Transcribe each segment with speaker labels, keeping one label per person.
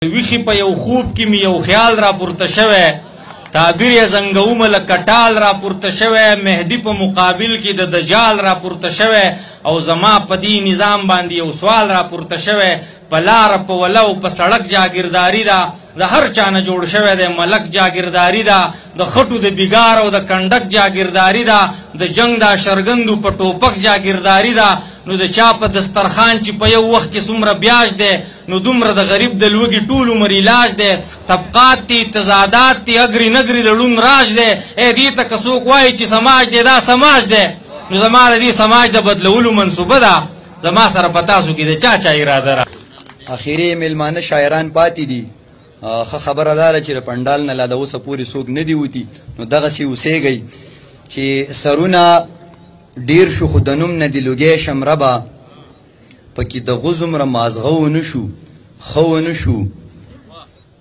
Speaker 1: ویخی په یو خوب کې می یو خیال را پورته شوی، تعبیر یې زنګوم لکه ټال را پورته شوی، مهدی په مقابل کې د دجال را پورته شوی، او زما په دې نظام باندې یو سوال را پورته شوی. په لاره په ولو په سړک جاګیرداري ده، د هر چا نه جوړ شوی دی ملک جاګیرداري ده، د خټو د بیګار او د کنډک جاګیرداري ده، د جنگ د شرګندو په ټوپک جاګیرداري ده. نو د چا په دسترخوان چې په یو وخت کې څومره بیاج دی، نو دومره د غریب د لوږې ټول عمر علاج دی. طبقات تی تضادات تی اګري نګري د ړوند راج دی. ای دې ته که څوک وایي چې سماج دی، دا سماج دی. نو زما د دې سماج د بدلولو منصوبه ده، زما سره په تاسو کې د چا اراده ده.
Speaker 2: اخیری میلمانه شاعران پاتې دي. ښه خبره ده چې د پنډال نه لا د اوسه پورې څوک نه دي وتي، نو دغسې اوسېږئ چې سرونه ډیر شو خو د نوم نه د لوګی شمربه، پکې د غوزمره مازغه ونه شو ښه ونه شو.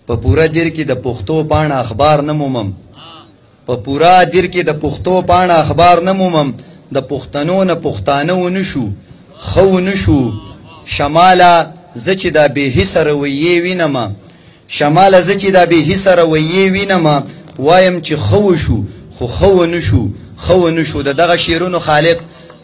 Speaker 2: په پوره دیر کې د پښتو پاڼه اخبار نه مومم، په پوره دیر کې د پښتو پاڼه اخبار نه مومم. د پښتنو نه پښتانه ونه شو ښه ونه شو. شماله زه چې دا بې حسه رویې وینم، شماله زه چې دا بې حسه رویې وینم، وایم چې ښه وشو خو ښه ونه شو ښه ونه شو. د دغه شعرونو خالق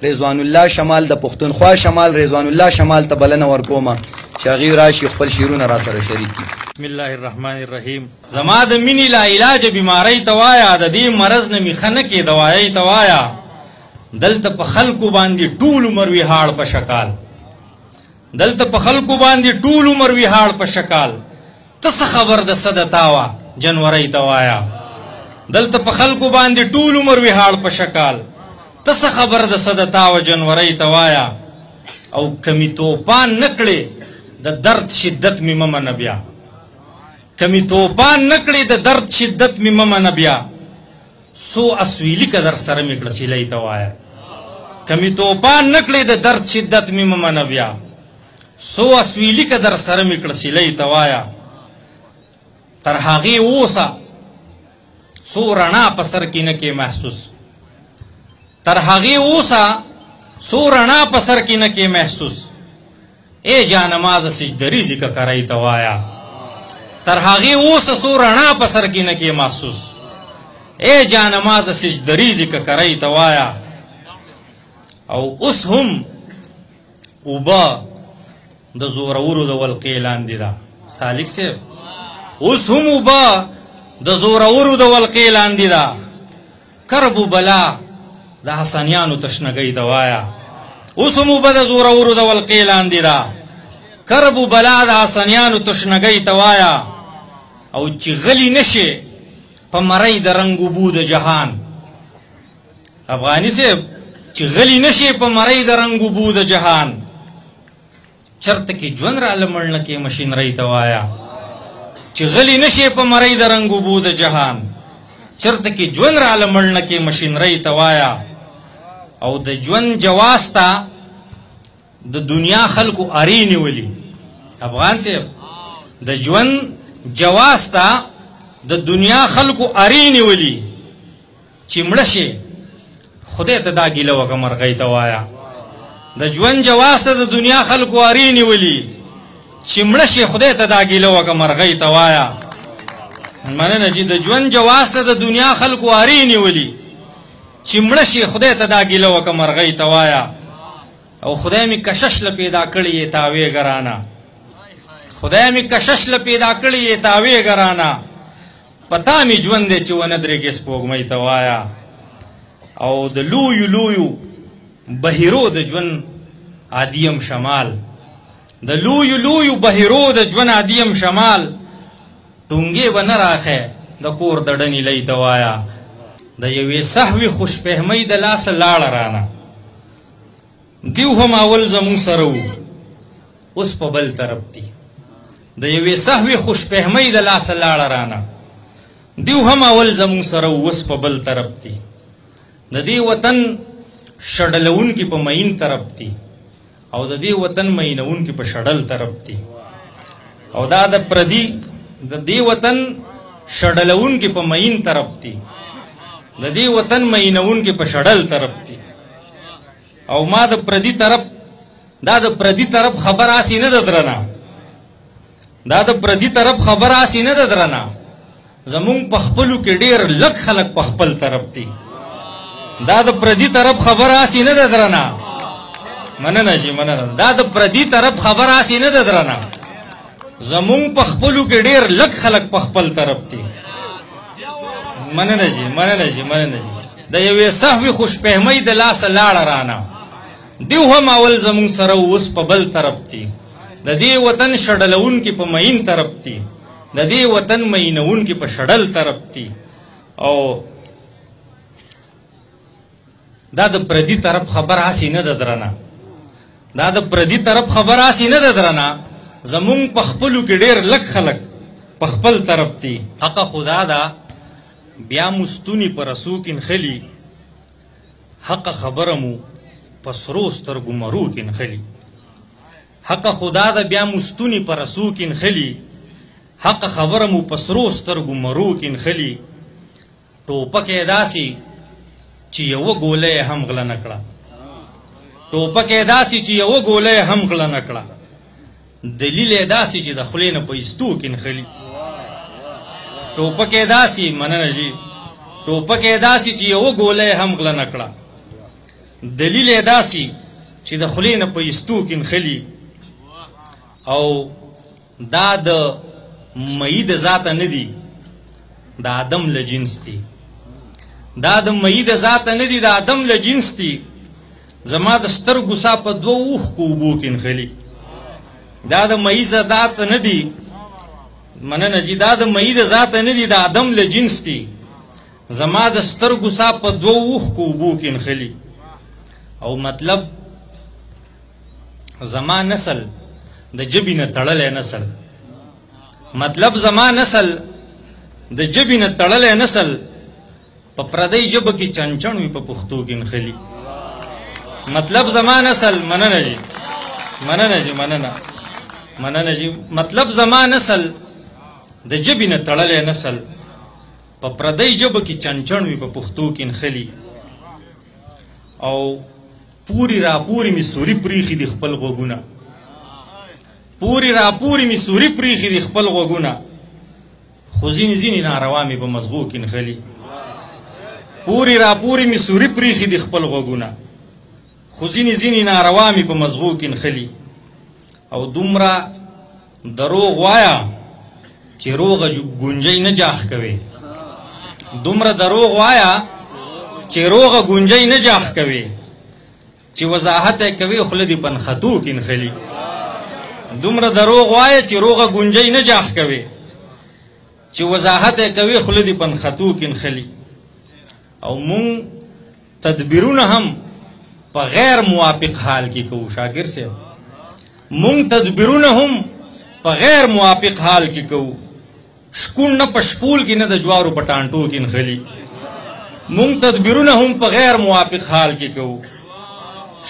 Speaker 2: رضوان الله شمال، د پښتونخوا شمال رضوان الله شمال ته بلنه ورکومه چې هغوی راشي خپل شعرونه را سره شریک کړي.
Speaker 1: بسم الله الرحمن الرحیم. زما د مینې لا علاج بیماری ته وایه، د دې مرض نه مې ښه نه کې دوایۍ ته وایه. دلته په خلکو باندې ټول عمر ویهاړ په شکال، دلته په خلکو باندې ټول عمر ویهاړ په شکال. ته څه خبر د څه د تا وه جنورۍ ته وایه. دلته په خلکو باندې ټول عمر ویهاړ په شکال، ته څه خبر د څه د تا وه جنورۍ ته وایه. او کمی توپان نه کړې د درد شدت مې مه منه بیا، کمی توپان نه کړې د درد شدت مې مه منه بیا. څو اسویلي که در سره مې کړه سیلۍ ته وایه، کمی توپان نه کړې د درد شدت مې مه منه بیا. څو اسویلي که در سره مې کړه سیلۍ ته وایه. تر هغې اوسه څو رڼا په سر کې نه کې محسوس، تر هغې اوسه څو رڼا په سر کې نه کې محسوس. ای جانمازه سجدریزي که کرۍ ته وایه. تر هغې اوسه څو رڼا په سر کې نه کې محسوس. ای جانمازه سجدریزي که کرۍ ته وایه. او اوس هم اوبه د زورورو د ولقې لاندې ده. سالک صاحب، اوس هم اوبه د زورورو د ولقې لاندې ده. کرب و بلا د حسنیانو تشنګۍ ته وایه. اوس هم اوبه د زورورو د ولقې لاندې ده. کرب و بلا د حسنیانو تشنګۍ ته وایه. او چې غلی نشي په مرۍ د رنګ بو د جهان. افغاني صاحب، چې غلی نشي په مرۍ د رنګ بو د جهان. چرته کې ژوند را لمړ نه کې مشینرۍ ته وایه. چې غلی نشي په مرۍ د رنګ بو د جهان، چرته کې ژوند را لمړ نه کې مشینرۍ ته وایه. او د ژوند جواز ته د دنیا خلکو ارې نیولي. افغان صاحب، د ژوند جواز ته د دنیا خلکو ارې نیولي. چې مړه شي خدای ته دا ګیله وکړه مرغۍ ته وایه. د ژوند جواز ته د دنیا خلکو ارې نیولي، چې مړه شي خدای ته دا ګیله وکړه مرغۍ ته وایه. مننه چې د ژوند جواز ته د دنیا خلکو ارې نیولي، چې مړه شي خدای ته دا ګیله وکړه مرغۍ ته وایه. او خدای مې کشش له پیدا کړی یې تاوې ګرانه، خدای مې کشش له پیدا کړی یې تاوې ګرانه. پتا مې ژوند دی چې ونه درېږې سپوږمۍ ته وایه. او د لویو لویو بهیرو د ژوند عادیم شمال، د لویو لویو بهیرو د ژوند عادیم شمال. ټونګې به نه راخې د کور د ډنې لۍ ته وایه. د یوې سهوې خوشفهمۍ د لاسه لاړه رانه. دیو هم اول زمونږ سره وو، اوس په بل طرف دي. د یوې سهوې خوشفهمۍ د لاسه لاړه رانه. دیو هم اول زمونږ سره وو، اوس په بل طرف دي. د دې وطن شډلونکي په مین طرف دي، او د دې وطن مینونکي په شډل طرف دي. او دا د پردي د دې وطن شډلونکي په مین طرف دي، د دې وطن مینونکي په شډل طرف دي. او ما د پردي طرف، دا د پردي طرف خبر آسی نه ده درنه. دا د پردي طرف خبره اسی نه ده درنه زمونږ په خپلو کې ډېر لږ خلک په خپل طرف دي دا د پردي طرف خبره اسی نه ده درنه مننه جی مننه دا د پردي طرف خبره اسی نه ده درنه زمونږ په خپلو کې ډېر لږ خلک په خپل طرف دي مننه جی مننه جی مننه جی د یوې سهوې خوشفهمۍ د لاسه لاړه رانه دیو هم اول زمونږ سره اوس په بل طرف دي د دې وطن شډلونکي په مین طرف دي د دې وطن مینونکي په شډل طرف دي او دا د پردي طرف خبر هسې نه ده درنه دا د پردي طرف خبر هسې نه ده درنه زمونږ په خپلو کې ډېر لږ خلک په خپل طرف دي حقه خدا ده بیا مستونی پر رسو کې نښلي حقه خبره مو په سرو سترګو مرو کې نښلي حق خدا ده بیا مستونی پر رسو کې نښلي حق خبره مو په سرو سترګو مرو کې نښلي ټوپک یې داسې چې یوه ګوله یې هم غله نه کړه ټوپک یې داسې چې یوه ګوله یې هم غله نه کړه دلیل یې داسې چې د خولې نه په ایستو کې نښلي ټوپک یې داسې مننه جي ټوپک یې داسې چې یوه ګوله یې هم غله نه کړه دلیل یې داسې چې د خولې نه په ایستو کې نښلي او دا د مئی د ذاته نه دي د آدم له جنس دي دا د مئی د ذاته نه دي د آدم له جنس دي زما د سترګو سا په دوه اوښکو اوبو کې نښلي دا د مئی ذات نه دي مننه جي دا د مئی د ذاته نه دي د آدم له جنس دي زما د سترګو سا په دوه اوښکو اوبو کې نښلي او مطلب زما نسل د جبې نه تړلی نسل مطلب زما نسل د جبې نه تړلی نسل په پردۍ ژبه کې چنچن وي په پښتو کې نښلي مطلب زما نسل مننه جي مننه جي مننه مننه جي مطلب زما نسل د جبې نه تړلی نسل په پردۍ ژبه کې چنچن وي په پښتو کې نښلي او پوری را پوری می سوري پریخي دي خپل غوږونه پوری را پوری می سوري پریخي دي خپل غوږونه خو ځینې ځینې ناروا مې په مزغو کې نښلي پوری را پوری می سوري پریخي دي خپل غوږونه خو ځینې ځینې ناروا مې په مزغو کې نښلي او دومره دروغ وایه چې روغه ګونجۍ نه جاخ کوي دومره دروغ وایه چې روغه ګونجۍ نه جاخ کوي چې وضاحت یې کوي خوله دې پنخطو کې نښلي دومره دروغ وایه چې روغه ګونجۍ نه جاخ کوي چې وضاحت یې کوي خوله دې پنخطو کې نښلي او مونږ تدبیرونه هم په غیر موافق حال کې کوو شاګر صاحب مونږ تدبیرونه هم په غیر موافق حال کې کوو شکون نه په شپول کې نه د جوارو په ټانټو کې نښلي مونږ تدبیرونه هم په غیر موافق حال کې کوو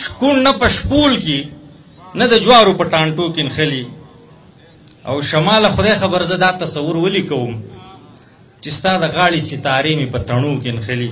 Speaker 1: شکون نه په شپول کې نه د جوارو په ټانټو کې نښلي او شماله خدای خبر زه دا تصور ولې کوم چې ستا د غاړې ستارې مې په تڼو کې نښلي